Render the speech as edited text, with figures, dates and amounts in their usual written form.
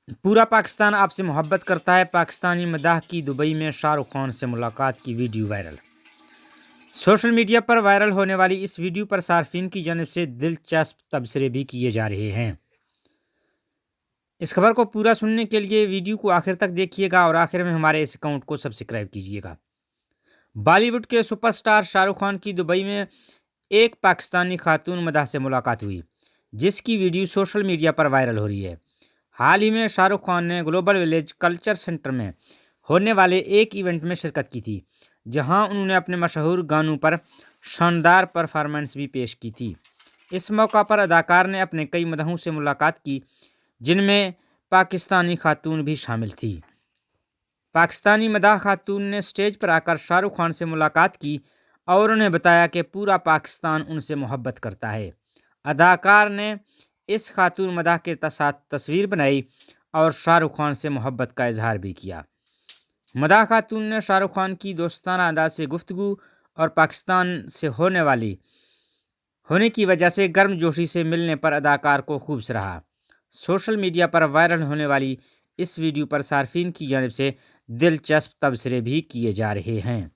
پورا پاکستان آپ سے محبت کرتا ہے، پاکستانی مداح کی دبئی میں شاہ رخ خان سے ملاقات کی ویڈیو وائرل۔ سوشل میڈیا پر وائرل ہونے والی اس ویڈیو پر صارفین کی جانب سے دلچسپ تبصرے بھی کیے جا رہے ہیں۔ اس خبر کو پورا سننے کے لیے ویڈیو کو آخر تک دیکھیے گا اور آخر میں ہمارے اس اکاؤنٹ کو سبسکرائب کیجیے گا۔ بالی ووڈ کے سپر سٹار شاہ رخ خان کی دبئی میں ایک پاکستانی خاتون مداح سے ملاقات ہوئی، جس کی ویڈیو سوشل میڈیا پر وائرل ہو رہی ہے۔ حال ہی میں شاہ رخ خان نے گلوبل ولیج کلچر سینٹر میں ہونے والے ایک ایونٹ میں شرکت کی تھی، جہاں انہوں نے اپنے مشہور گانوں پر شاندار پرفارمنس بھی پیش کی تھی۔ اس موقع پر اداکار نے اپنے کئی مداحوں سے ملاقات کی، جن میں پاکستانی خاتون بھی شامل تھی۔ پاکستانی مداح خاتون نے اسٹیج پر آ کر شاہ رخ خان سے ملاقات کی اور انہیں بتایا کہ پورا پاکستان ان سے محبت کرتا ہے۔ اداکار نے اس خاتون مداح کے ساتھ تصویر بنائی اور شاہ رخ خان سے محبت کا اظہار بھی کیا۔ مداح خاتون نے شاہ رخ خان کی دوستانہ انداز سے گفتگو اور پاکستان سے ہونے کی وجہ سے گرم جوشی سے ملنے پر اداکار کو خوب سراہا۔ سوشل میڈیا پر وائرل ہونے والی اس ویڈیو پر صارفین کی جانب سے دلچسپ تبصرے بھی کیے جا رہے ہیں۔